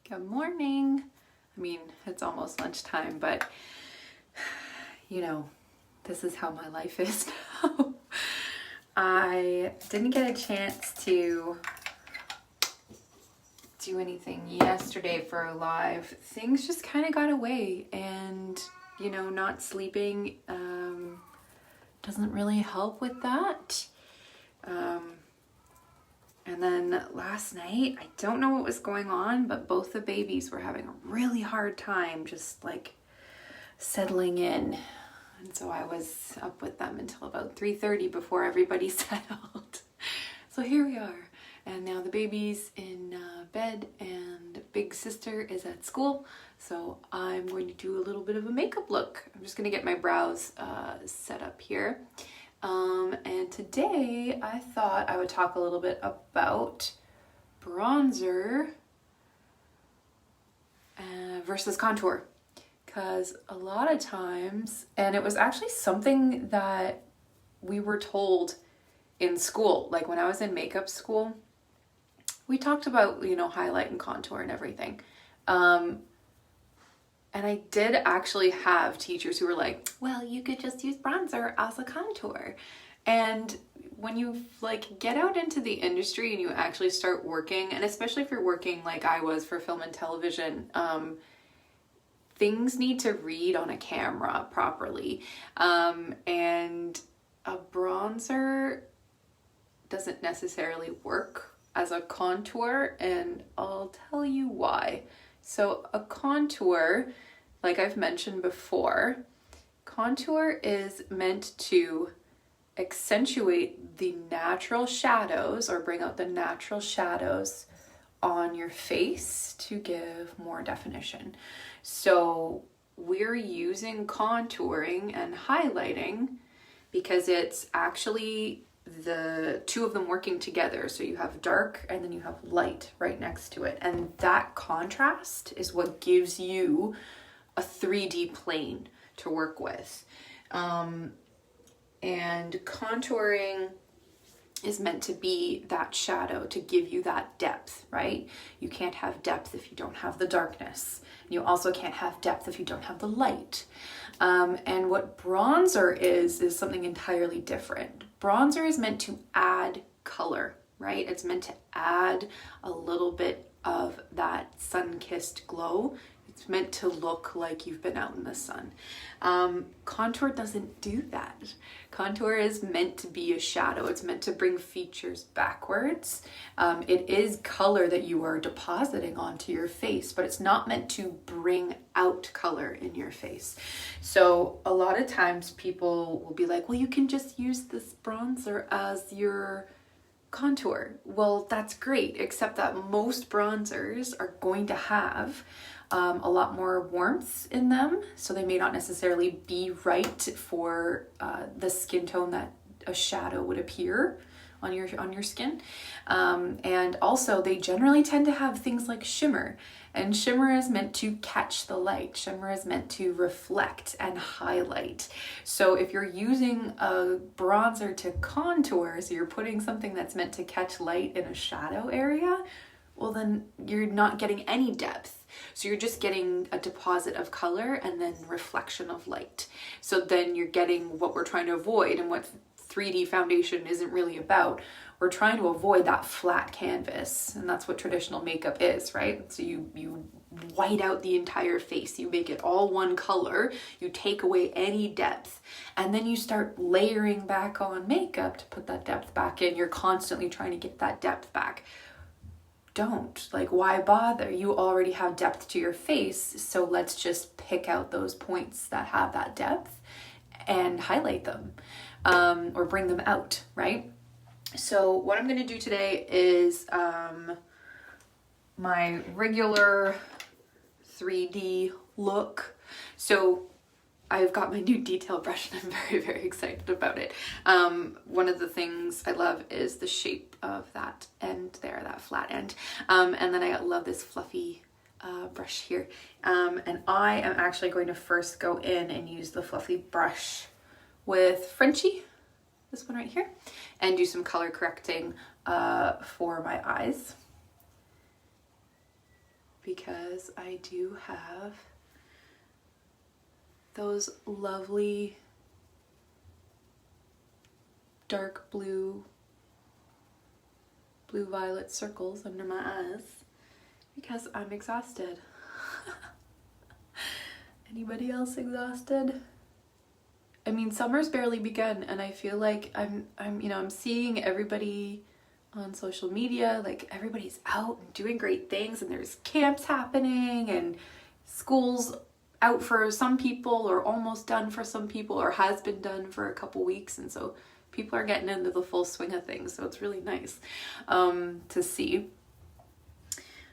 Good morning. I mean, it's almost lunchtime, but you know, this is how my life is now. I didn't get a chance to do anything yesterday for a live. Things just kind of got away, and you know, not sleeping doesn't really help with that. And then last night, I don't know what was going on, but both the babies were having a really hard time just like settling in. And so I was up with them until about 3:30 before everybody settled. So here we are. And now the baby's in bed and big sister is at school. So I'm going to do a little bit of a makeup look. I'm just going to get my brows set up here. And today I thought I would talk a little bit about bronzer versus contour, because a lot of times, and it was actually something that we were told in school, like when I was in makeup school, we talked about, you know, highlight and contour and everything. And I did actually have teachers who were like, well, you could just use bronzer as a contour. And when you like get out into the industry and you actually start working, and especially if you're working like I was for film and television, things need to read on a camera properly. And a bronzer doesn't necessarily work as a contour, and I'll tell you why. So a contour, like I've mentioned before, contour is meant to accentuate the natural shadows or bring out the natural shadows on your face to give more definition. So we're using contouring and highlighting because it's actually the two of them working together. So you have dark and then you have light right next to it. And that contrast is what gives you a 3D plane to work with. And contouring is meant to be that shadow to give you that depth, right? You can't have depth if you don't have the darkness. You also can't have depth if you don't have the light. And what bronzer is something entirely different. Bronzer is meant to add color, right? It's meant to add a little bit of that sun-kissed glow. It's meant to look like you've been out in the sun. Contour doesn't do that. Contour is meant to be a shadow. It's meant to bring features backwards. It is color that you are depositing onto your face, but it's not meant to bring out color in your face. So a lot of times people will be like, well, you can just use this bronzer as your contour. Well, that's great, except that most bronzers are going to have a lot more warmth in them, so they may not necessarily be right for the skin tone that a shadow would appear on your skin. And also they generally tend to have things like shimmer, and shimmer is meant to catch the light. Shimmer is meant to reflect and highlight. So if you're using a bronzer to contour, so you're putting something that's meant to catch light in a shadow area, well then you're not getting any depth. So you're just getting a deposit of color and then reflection of light. So then you're getting what we're trying to avoid, and what 3D foundation isn't really about. We're trying to avoid that flat canvas, and that's what traditional makeup is, right? So you white out the entire face, you make it all one color, you take away any depth, and then you start layering back on makeup to put that depth back in. You're constantly trying to get that depth back. Don't. Like, why bother? You already have depth to your face, so let's just pick out those points that have that depth and highlight them, or bring them out, right? So what I'm going to do today is my regular 3D look. So I've got my new detail brush and I'm very, very excited about it. One of the things I love is the shape of that end there, that flat end. And then I love this fluffy brush here. And I am actually going to first go in and use the fluffy brush with Frenchie, this one right here, and do some color correcting for my eyes. because I do have those lovely dark blue, blue-violet circles under my eyes because I'm exhausted. Anybody else exhausted? I mean, summer's barely begun, and I feel like I'm seeing everybody on social media, like everybody's out and doing great things, and there's camps happening, and school's out for some people, or almost done for some people, or has been done for a couple weeks, and so people are getting into the full swing of things, so it's really nice to see.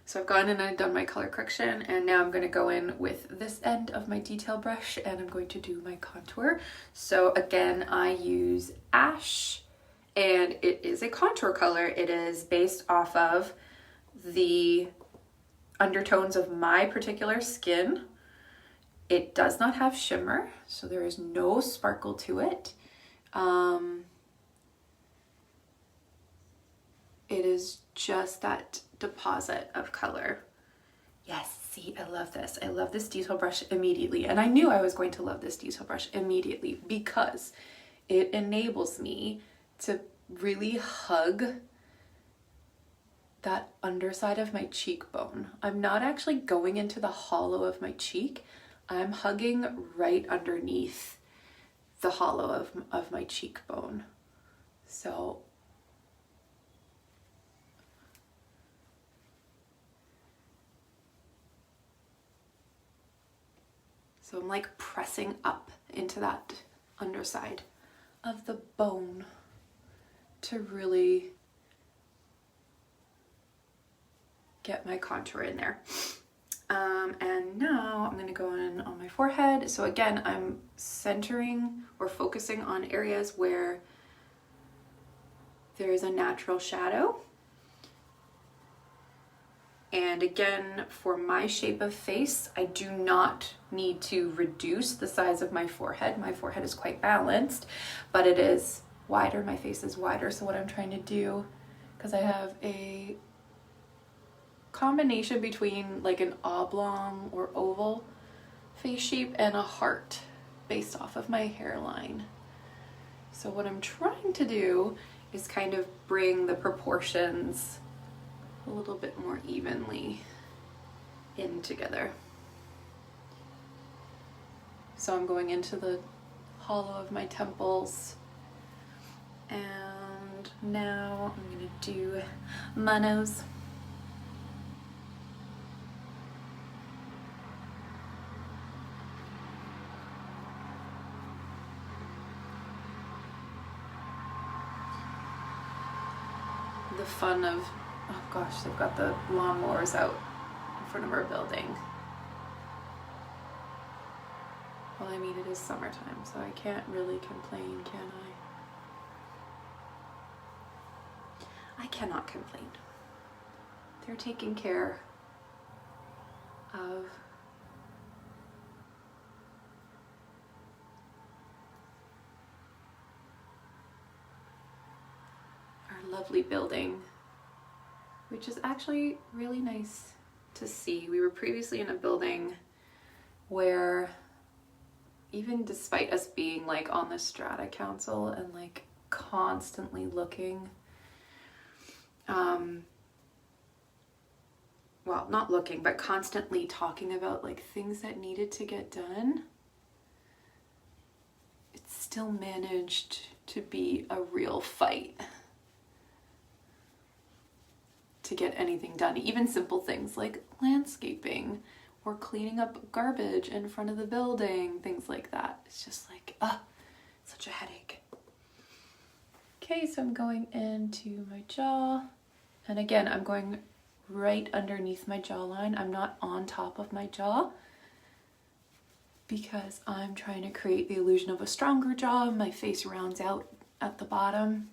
So I've gone and I've done my color correction, and now I'm going to go in with this end of my detail brush and I'm going to do my contour. So again, I use Ash, and it is a contour color. It is based off of the undertones of my particular skin. It does not have shimmer, so there is no sparkle to it. It is just that deposit of color. Yes, see, I love this. I love this detail brush immediately. And I knew I was going to love this detail brush immediately because it enables me to really hug that underside of my cheekbone. I'm not actually going into the hollow of my cheek. I'm hugging right underneath the hollow of my cheekbone. So I'm like pressing up into that underside of the bone to really get my contour in there. And now I'm going to go in on my forehead. So again, I'm centering or focusing on areas where there is a natural shadow. And again, for my shape of face, I do not need to reduce the size of my forehead. My forehead is quite balanced, but it is wider. My face is wider. So what I'm trying to do, because I have a combination between like an oblong or oval face shape and a heart based off of my hairline. So what I'm trying to do is kind of bring the proportions a little bit more evenly in together. So I'm going into the hollow of my temples, and now I'm going to do my nose. The fun of, oh gosh, they've got the lawnmowers out in front of our building. Well, I mean, it is summertime, so I can't really complain, can I? I cannot complain. They're taking care of our lovely building, which is actually really nice to see. We were previously in a building where, even despite us being like on the strata council and like constantly looking, well, not looking, but constantly talking about like things that needed to get done, it still managed to be a real fight to get anything done. Even simple things like landscaping or cleaning up garbage in front of the building, things like that. It's just like, such a headache. Okay, so I'm going into my jaw. And again, I'm going right underneath my jawline. I'm not on top of my jaw because I'm trying to create the illusion of a stronger jaw. My face rounds out at the bottom.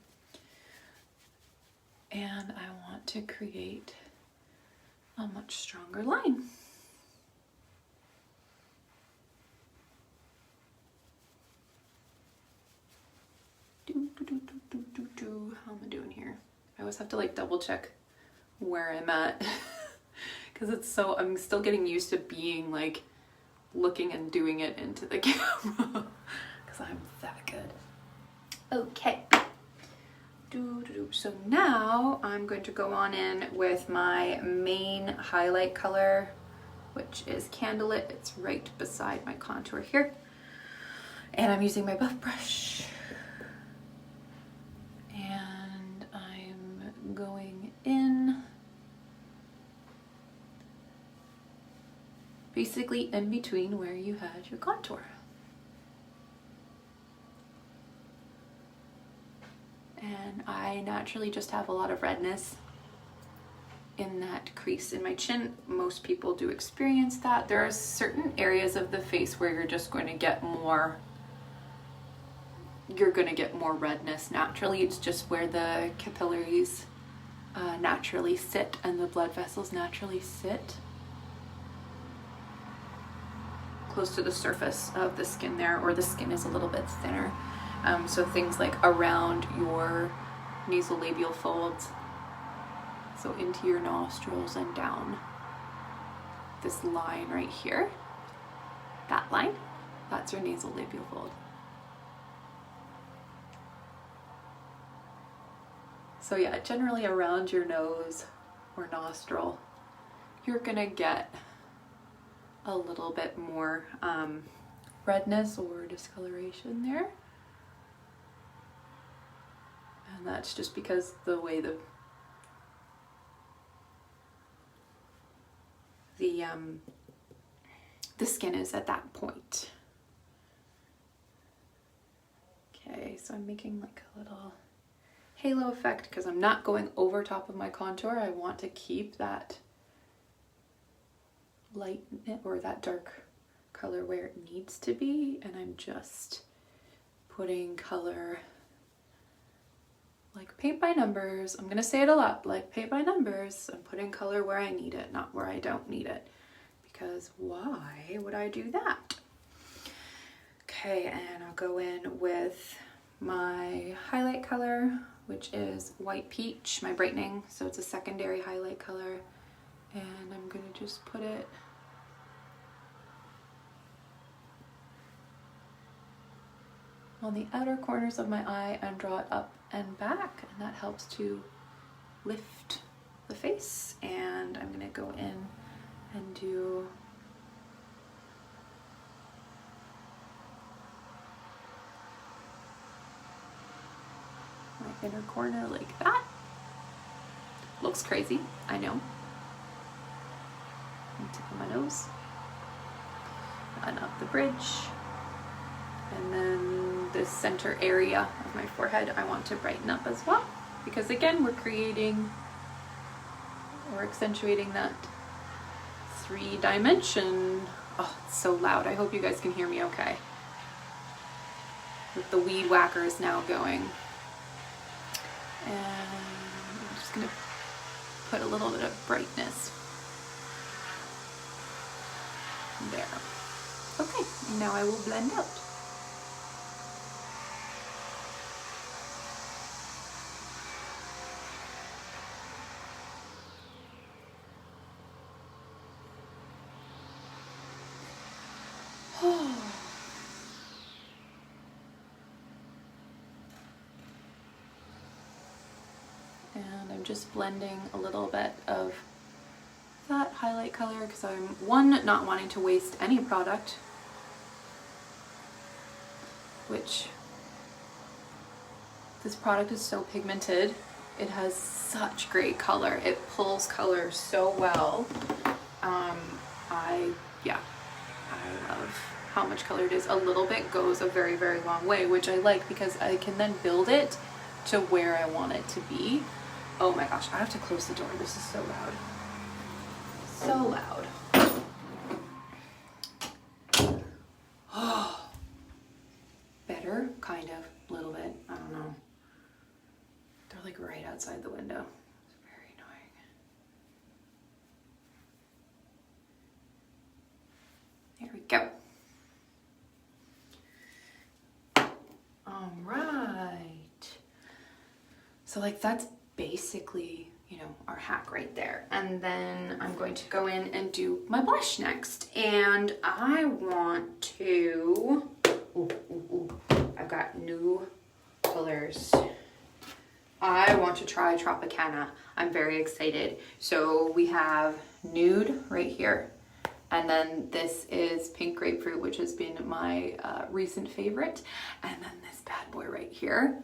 And I want to create a much stronger line. How am I doing here? I always have to like double check where I'm at because it's so, I'm still getting used to being like looking and doing it into the camera because I'm that good. Okay. So now I'm going to go on in with my main highlight color, which is Candlelit. It's right beside my contour here. And I'm using my buff brush. And I'm going in basically in between where you had your contour. And I naturally just have a lot of redness in that crease in my chin. Most people do experience that. There are certain areas of the face where you're just going to get more, redness naturally. It's just where the capillaries naturally sit and the blood vessels naturally sit. Close to the surface of the skin there, or the skin is a little bit thinner. So things like around your nasolabial folds, so into your nostrils and down. This line right here, that line, that's your nasolabial fold. So yeah, generally around your nose or nostril, you're gonna get a little bit more redness or discoloration there. And that's just because the way the skin is at that point. Okay, so I'm making like a little halo effect because I'm not going over top of my contour. I want to keep that light or that dark color where it needs to be, and I'm just putting color like paint by numbers. I'm gonna say it a lot, like paint by numbers. I'm putting color where I need it, not where I don't need it, because why would I do that? Okay, and I'll go in with my highlight color, which is White Peach, my Brightening, so it's a secondary highlight color, and I'm gonna just put it on the outer corners of my eye and draw it up and back, and that helps to lift the face. And I'm gonna go in and do my inner corner like that. Looks crazy, I know. And tip of my nose and up the bridge. And then this center area of my forehead I want to brighten up as well, because again we're creating or accentuating that 3-dimension. Oh, it's so loud. I hope you guys can hear me okay. With the weed whackers now going. And I'm just gonna put a little bit of brightness there. Okay, now I will blend out. And I'm just blending a little bit of that highlight color because I'm, one, not wanting to waste any product, which this product is so pigmented. It has such great color. It pulls color so well. I love how much color it is. A little bit goes a very, very long way, which I like because I can then build it to where I want it to be. Oh my gosh, I have to close the door. This is so loud. So loud. Oh, better, kind of, a little bit. I don't know. They're like right outside the window. It's very annoying. There we go. All right. So like that's basically, you know, our hack right there. And then I'm going to go in and do my blush next. And I want to, I've got new colors. I want to try Tropicana. I'm very excited. So we have nude right here. And then this is pink grapefruit, which has been my recent favorite. And then this bad boy right here,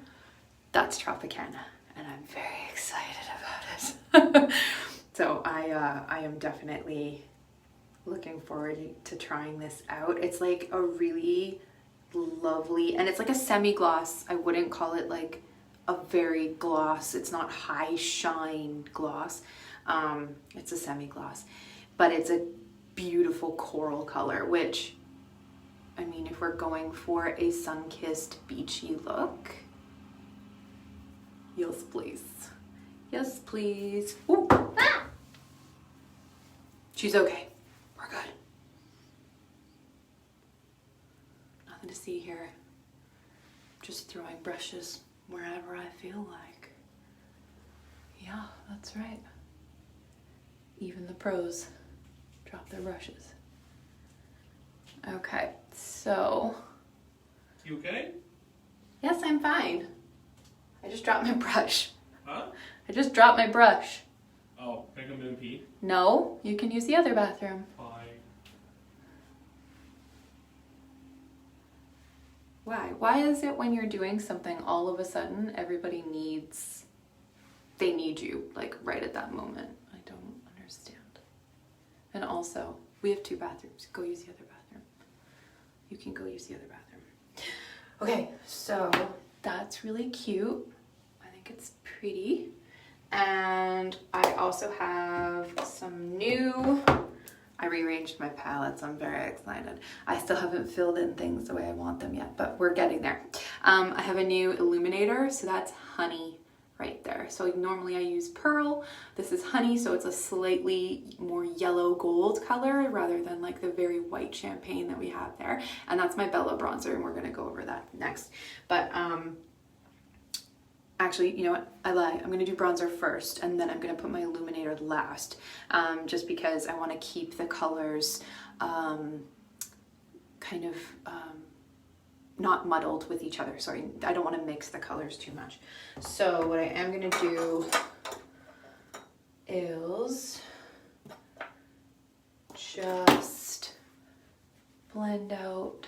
that's Tropicana. And I'm very excited about it. So I am definitely looking forward to trying this out. It's like a really lovely, and it's like a semi-gloss. I wouldn't call it like a very gloss. It's not high shine gloss. It's a semi-gloss, but it's a beautiful coral color, which, I mean, if we're going for a sun-kissed beachy look, yes please, yes please. Ooh. Ah! She's okay, we're good. Nothing to see here, just throwing brushes wherever I feel like. Yeah, that's right. Even the pros drop their brushes. Okay, so. You okay? Yes, I'm fine. I just dropped my brush. Huh? I just dropped my brush. Oh, can I come in and pee? No, you can use the other bathroom. Fine. Why? Why is it when you're doing something all of a sudden everybody they need you like right at that moment? I don't understand. And also, we have 2 bathrooms. Go use the other bathroom. You can go use the other bathroom. Okay, so that's really cute. I think it's pretty. And I also have some new, I rearranged my palettes. I'm very excited. I still haven't filled in things the way I want them yet, but we're getting there. I have a new Illuminator, so that's honey right there. So normally I use pearl. This is honey, so it's a slightly more yellow gold color rather than like the very white champagne that we have there. And that's my Bella bronzer, and we're gonna go over that next. But actually, you know what? I lie. I'm gonna do bronzer first, and then I'm gonna put my Illuminator last, just because I want to keep the colors kind of not muddled with each other. Sorry, I don't want to mix the colors too much. So what I am gonna do is just blend out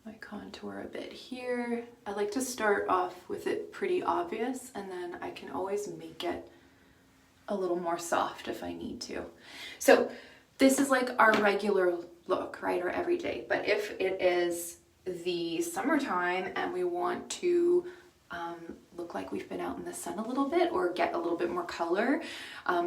my contour a bit here. I like to start off with it pretty obvious, and then I can always make it a little more soft if I need to. So this is like our regular look, right, or everyday. But if it is the summertime and we want to look like we've been out in the sun a little bit or get a little bit more color,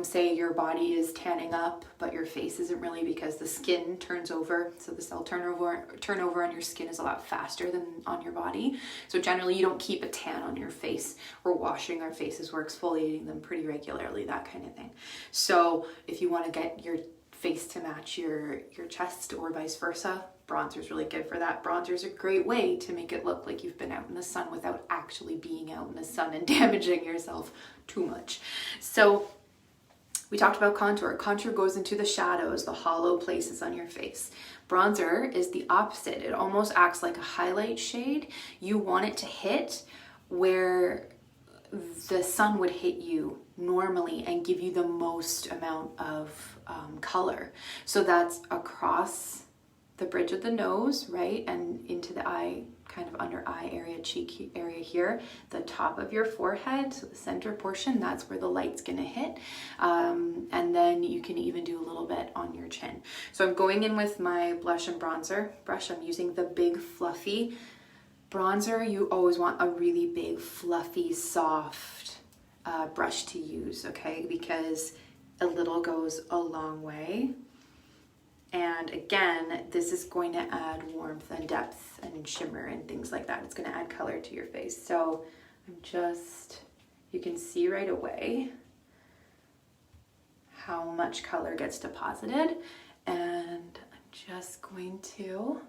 say your body is tanning up but your face isn't really, because the skin turns over, so the cell turnover on your skin is a lot faster than on your body. So generally you don't keep a tan on your face. We're washing our faces, we're exfoliating them pretty regularly, that kind of thing. So if you want to get your face to match your chest or vice versa, bronzer is really good for that. Bronzer is a great way to make it look like you've been out in the sun without actually being out in the sun and damaging yourself too much. So we talked about contour. Contour goes into the shadows, the hollow places on your face. Bronzer is the opposite. It almost acts like a highlight shade. You want it to hit where the sun would hit you normally and give you the most amount of color. So that's across the bridge of the nose, right, and into the eye, kind of under eye area, cheek area here, the top of your forehead, so the center portion, that's where the light's gonna hit. And then you can even do a little bit on your chin. So I'm going in with my blush and bronzer brush. I'm using the big fluffy bronzer. You always want a really big, fluffy, soft brush to use, okay, because a little goes a long way. And again, this is going to add warmth and depth and shimmer and things like that. It's going to add color to your face. So I'm just, you can see right away how much color gets deposited. And I'm just going to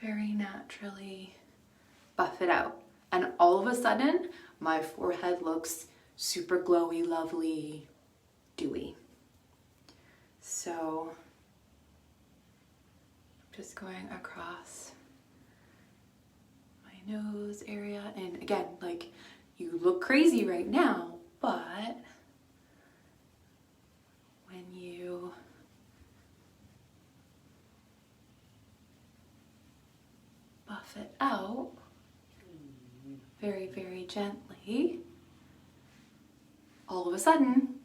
very naturally buff it out. And all of a sudden, my forehead looks super glowy, lovely, dewy. So just going across my nose area. And again, like, you look crazy right now, but when you buff it out very, very gently, all of a sudden,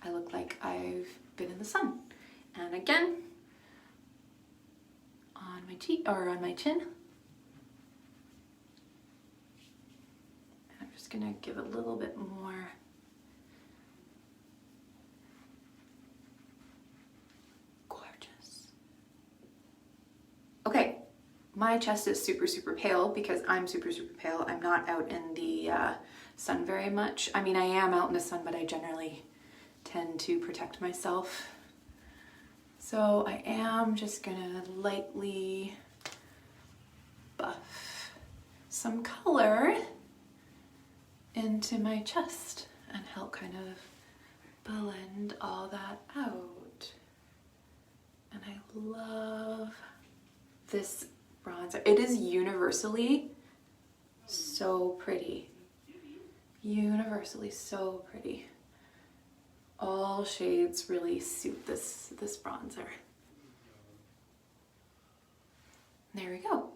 I look like I've been in the sun. And again, on my cheek or on my chin. And I'm just gonna give a little bit more. Gorgeous. Okay, my chest is super, super pale because I'm super, super pale. I'm not out in the sun very much. I mean, I am out in the sun, but I generally tend to protect myself. So I am just gonna lightly buff some color into my chest and help kind of blend all that out. And I love this bronzer. It is universally so pretty. Universally so pretty. All shades really suit this bronzer. There we go.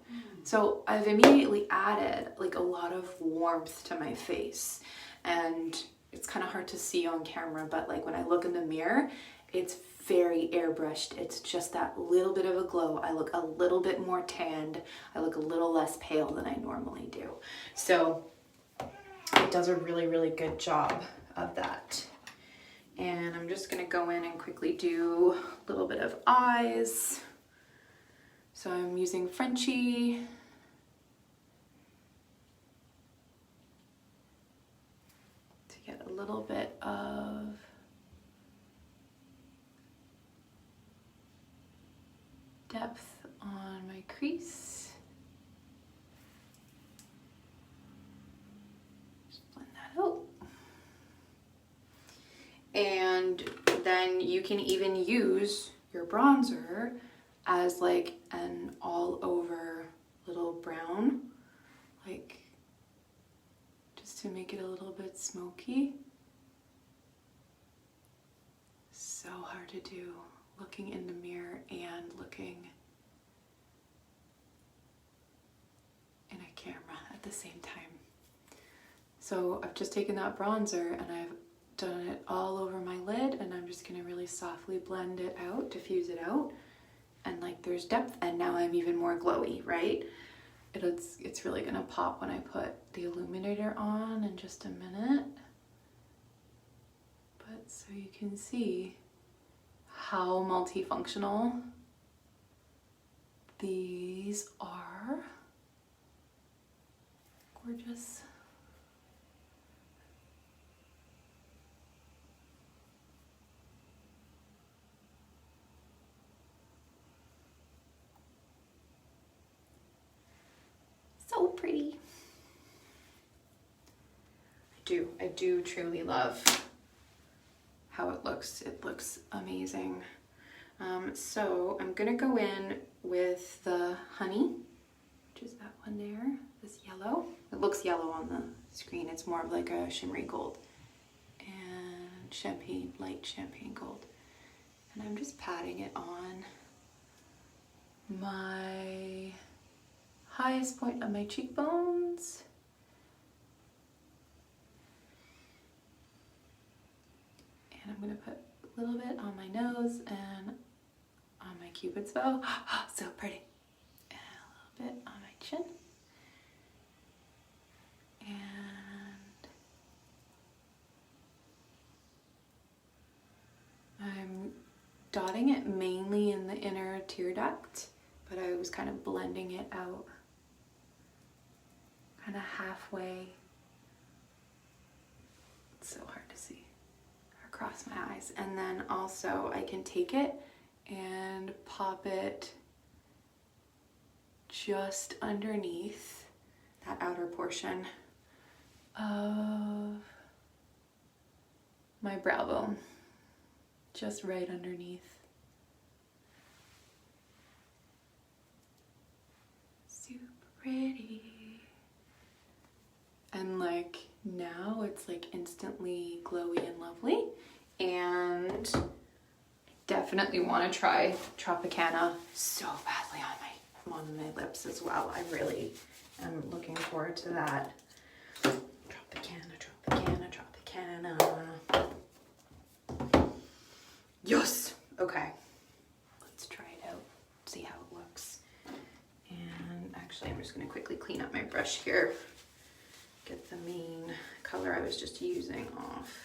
So I've immediately added like a lot of warmth to my face, and it's kind of hard to see on camera, but like when I look in the mirror, it's very airbrushed. It's just that little bit of a glow. I look a little bit more tanned. I look a little less pale than I normally do. So it does a really, really good job of that. And I'm just gonna go in and quickly do a little bit of eyes. So I'm using Frenchie. To get a little bit of depth on my crease. Just blend that out. And then you can even use your bronzer as like an all over little brown, like just to make it a little bit smoky. So hard to do, looking in the mirror and looking in a camera at the same time. So I've just taken that bronzer and I've done it all over my lid, and I'm just gonna really softly blend it out, diffuse it out, and like there's depth, and now I'm even more glowy, right? It's really gonna pop when I put the Illuminator on in just a minute. But so you can see how multifunctional these are. Gorgeous. So pretty. I do truly love how it looks. It looks amazing. So I'm gonna go in with the Honey, which is that one there, this yellow. It looks yellow on the screen. It's more of like a shimmery gold and champagne, light champagne gold. And I'm just patting it on my highest point of my cheekbones. And I'm gonna put a little bit on my nose and on my Cupid's bow. Oh, so pretty. And a little bit on my chin. And I'm dotting it mainly in the inner tear duct, but I was kind of blending it out kind of halfway. It's so hard to see across my eyes. And then also I can take it and pop it just underneath that outer portion of my brow bone, just right underneath. Super pretty. And like now it's like instantly glowy and lovely. And definitely want to try Tropicana so badly on my lips as well. I really am looking forward to that. Tropicana. Yes! Okay. Let's try it out, see how it looks. And actually, I'm just going to quickly clean up my brush here. Get the main color I was just using off.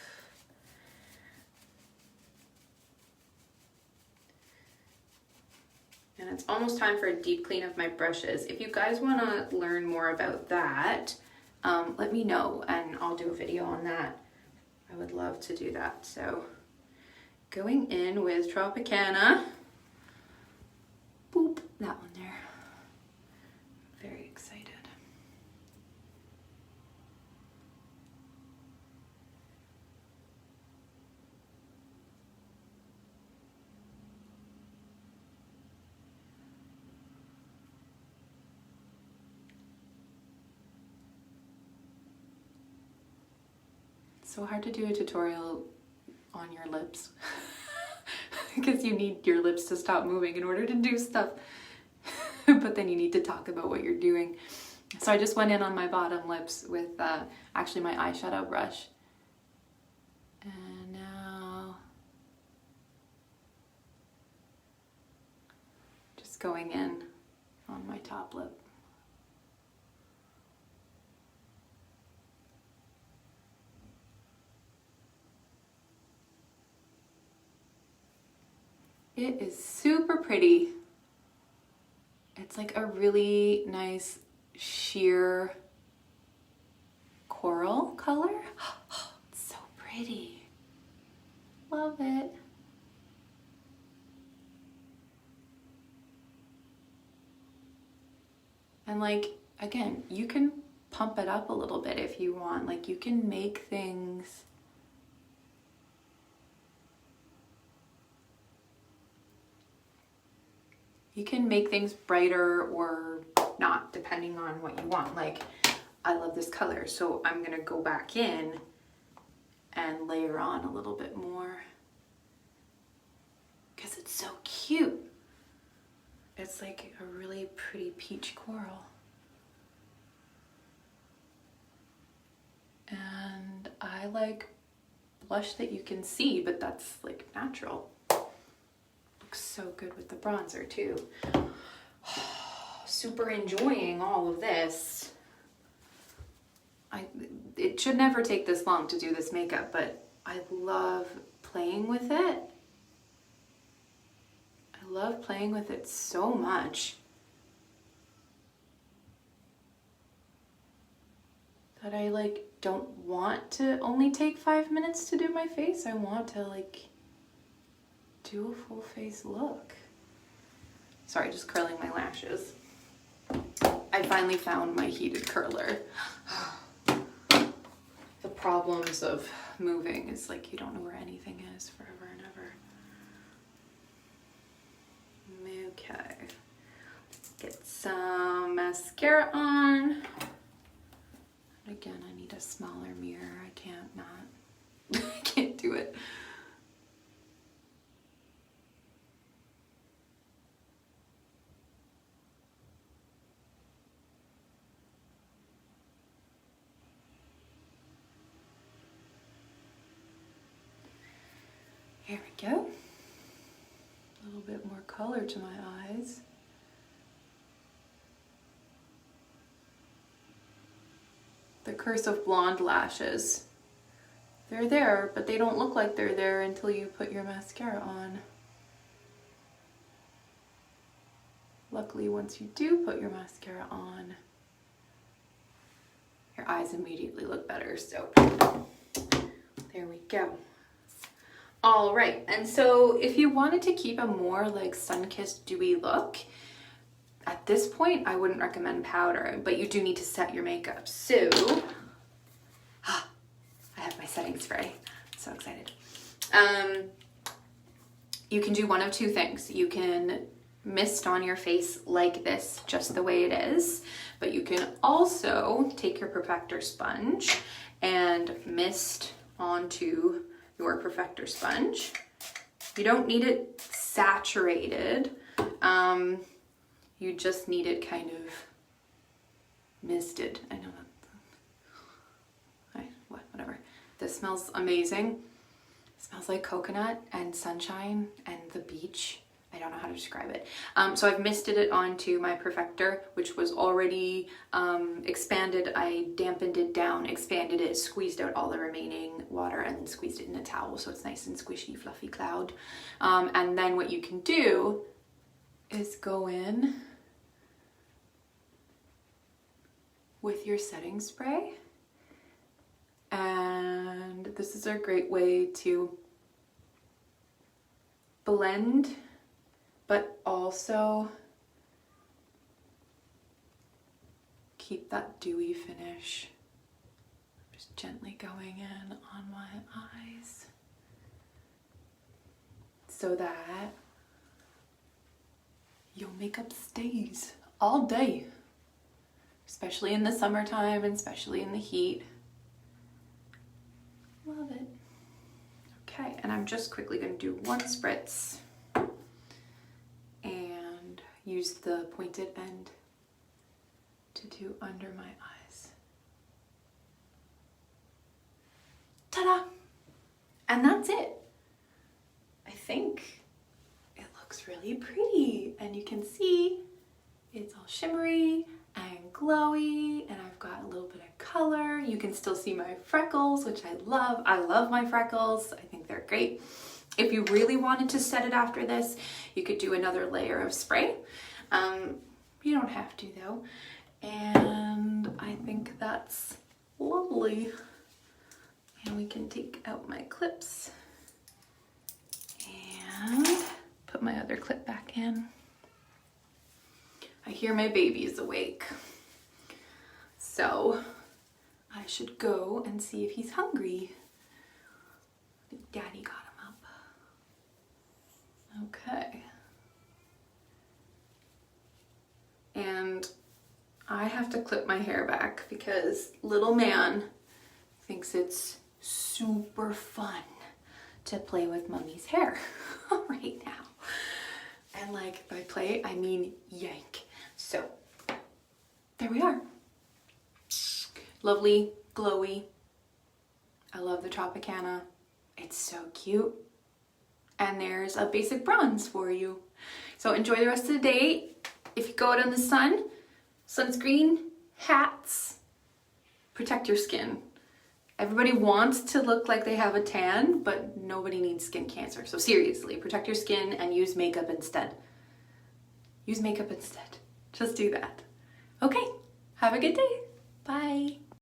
And it's almost time for a deep clean of my brushes. If you guys want to learn more about that, let me know and I'll do a video on that. I would love to do that. So going in with Tropicana. Boop, that one there. Very excited. So hard to do a tutorial on your lips because you need your lips to stop moving in order to do stuff. But then you need to talk about what you're doing. So I just went in on my bottom lips with actually my eyeshadow brush. And now just going in on my top lip. It is super pretty. It's like a really nice sheer coral color. It's so pretty. Love it. And like, again, you can pump it up a little bit if you want. Like you can make things brighter or not, depending on what you want. Like, I love this color, so I'm gonna go back in and layer on a little bit more because it's so cute. It's like a really pretty peach coral. And I like blush that you can see, but that's like natural. So good with the bronzer too. Super enjoying all of this. It should never take this long to do this makeup, but I love playing with it. I love playing with it so much that I like don't want to only take 5 minutes to do my face. I want to like do a full face look. Sorry, just curling my lashes. I finally found my heated curler. The problems of moving is like you don't know where anything is forever and ever. Okay. Get some mascara on. And again, I need a smaller mirror. I can't not. I can't do it. Here we go. A little bit more color to my eyes. The curse of blonde lashes. They're there, but they don't look like they're there until you put your mascara on. Luckily, once you do put your mascara on, your eyes immediately look better. So there we go. All right, and so if you wanted to keep a more like sun-kissed dewy look, at this point I wouldn't recommend powder, but you do need to set your makeup. So I have my setting spray. So excited. You can do one of two things. You can mist on your face like this, just the way it is, but you can also take your Perfector sponge and mist onto your Perfector sponge. You don't need it saturated. You just need it kind of misted. I know that. Whatever. This smells amazing. It smells like coconut and sunshine and the beach. I don't know how to describe it. So I've misted it onto my Perfector, which was already expanded. I dampened it down, expanded it, squeezed out all the remaining water, and then squeezed it in a towel so it's nice and squishy, fluffy cloud. And then what you can do is go in with your setting spray. And this is a great way to blend, but also keep that dewy finish. Just gently going in on my eyes so that your makeup stays all day, especially in the summertime and especially in the heat. Love it. Okay, and I'm just quickly going to do one spritz and use the pointed end to do under my eyes. Ta-da! And that's it. I think it looks really pretty, and you can see it's all shimmery and glowy, and I've got a little bit of color. You can still see my freckles, which I love. I love my freckles. I think they're great. If you really wanted to set it after this, you could do another layer of spray. You don't have to though. And I think that's lovely. And we can take out my clips and put my other clip back in. I hear my baby is awake, so I should go and see if he's hungry. I think Daddy got him up. Okay. And I have to clip my hair back because little man thinks it's super fun to play with Mommy's hair right now. And like by play, I mean yank. So there we are. Lovely, glowy. I love the Tropicana. It's so cute. And there's a basic bronze for you. So enjoy the rest of the day. If you go out in the sun, sunscreen, hats, protect your skin. Everybody wants to look like they have a tan, but nobody needs skin cancer. So seriously, protect your skin and use makeup instead. Use makeup instead. Just do that. Okay, have a good day. Bye.